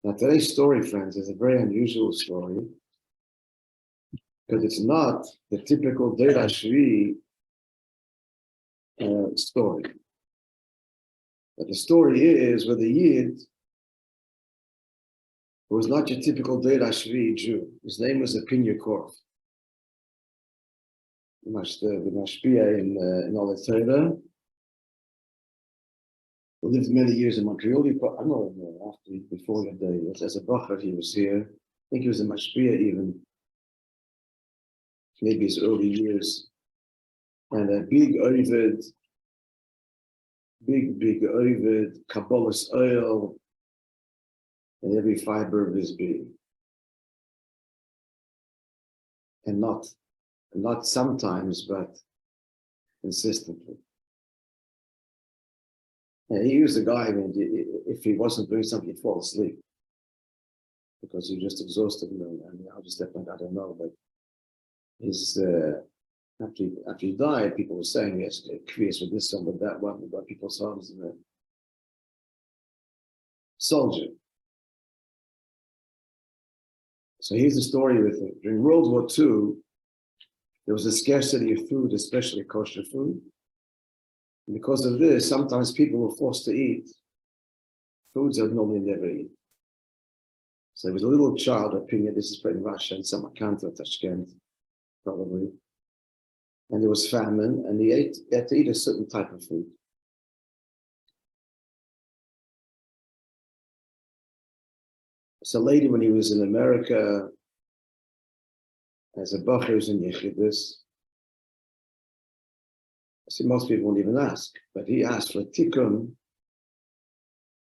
Now, today's story, friends, is a very unusual story because it's not the typical Deir Shvi story. But the story is with a Yid who was not your typical Deir Shvi Jew. His name was Apinya Korf. The Mashpia in all the Torah. He lived many years in Montreal. I know before the day, as a Bacher, he was here. I think he was a Mashpia even, maybe his early years. And a big Ovid, big Ovid, Kabbalah's oil, in every fiber of his being. And not sometimes, but consistently. And he was the guy, I mean, if he wasn't doing something, he'd fall asleep because he just exhausted him. I mean, I'll just step back, I don't know, but his, after he died, people were saying, yes, Krias with this one, with that one, we got people's homes and a soldier. So here's the story with him. During World War II, there was a scarcity of food, especially kosher food. And because of this, sometimes people were forced to eat foods they'd normally never eat. So there was a little child, opinion, this is in Russia, in Samarkand or Tashkent, probably. And there was famine, and he had to eat a certain type of food. So later, when he was in America, as a Bacher, he was in Yechidus. See, most people won't even ask, but he asked for TIKUN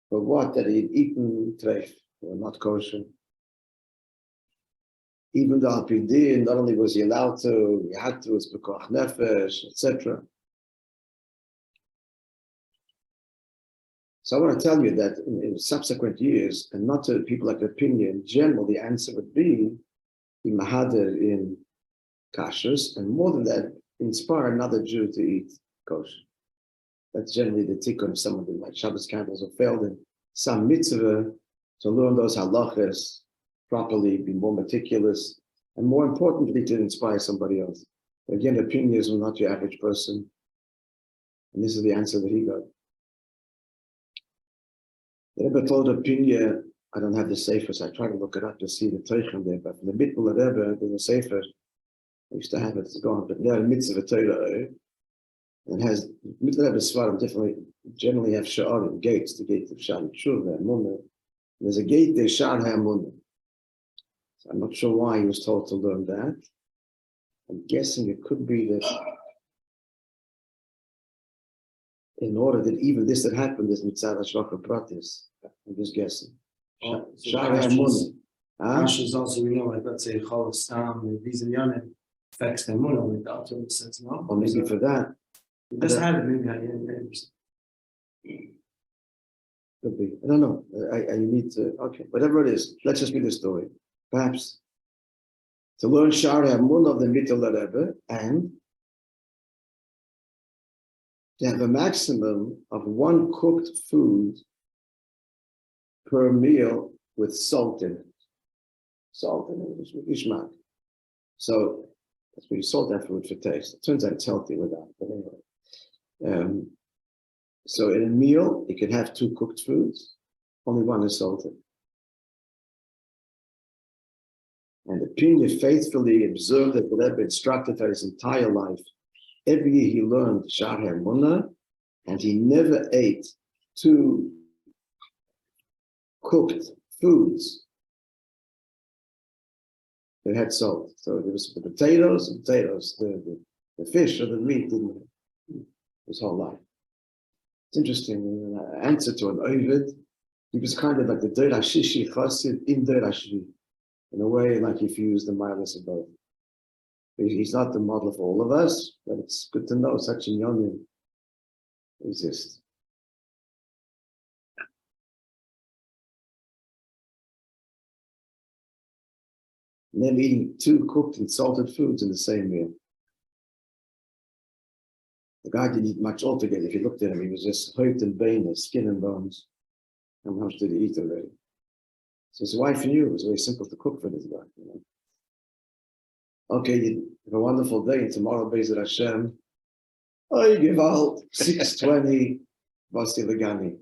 for what? That he'd eaten treif, or not kosher. Even though al pidin, not only was he allowed to, he had to, it's bekoch nefesh, etc. So I want to tell you that in subsequent years, and not to people like opinion, in general, the answer would be mahader in kashrus, and more than that, inspire another Jew to eat kosher. That's generally the tikkun of someone who, like Shabbos candles, or failed in some mitzvah to learn those halachas properly, be more meticulous, and more importantly, to inspire somebody else. Again, opinions are not your average person. And this is the answer that he got. The Rebbe told opinion, I don't have the sefer, so I try to look it up to see the TIKUN there, but from the Bittul Rebbe, there's a sefer. I used to have it, it's gone, but there are mitzvah Torah. It has, mitzvah Rebbe Svarim generally have sha'arim, gates, the gate of Sha'ar Tshuva, Emunah. There's a gate there, Sha'ar HaEmunah. So I'm not sure why he was told to learn that. I'm guessing it could be that in order that even this that happened is mitzvah Shvach Pratis. I'm just guessing. Sha'ar HaEmunah. Kashrus also, we know, like let's say Cholos Stam, these Yanim affects the Emunah, like that, so it says no. Or maybe for that. Just had it, maybe I didn't. Could be. I don't know. I need to, okay, whatever it is, let's just read the story. Perhaps to learn Sha'ar HaEmunah of the Bittul Rebbe and to have a maximum of one cooked food per meal with salt in it. Salt in it, ishmak. So that's where you salt that food for taste. It turns out it's healthy without, but anyway. So in a meal, you can have two cooked foods, only one is salted. And the Pinya faithfully observed that the Rebbe instructed for his entire life. Every year he learned Sha'ar HaEmunah, and he never ate two cooked foods that had salt. So there was the potatoes, the fish or the meat didn't his whole life. It's interesting, an answer to an Ovid. He was kind of like the Deir Hashishi Chassid in Deir Hashvi. In a way, like he fused the miles of both. He's not the model for all of us, but it's good to know such a young exists. And then eating two cooked and salted foods in the same meal. The guy didn't eat much altogether. If you looked at him, he was just hurt and bone, skin and bones. How much did he eat already? So his wife knew it was very simple to cook for this guy. You know? Okay, you have a wonderful day, and tomorrow, Be'ezrat Hashem, oh, you give out 6:20, Vasti Vegani.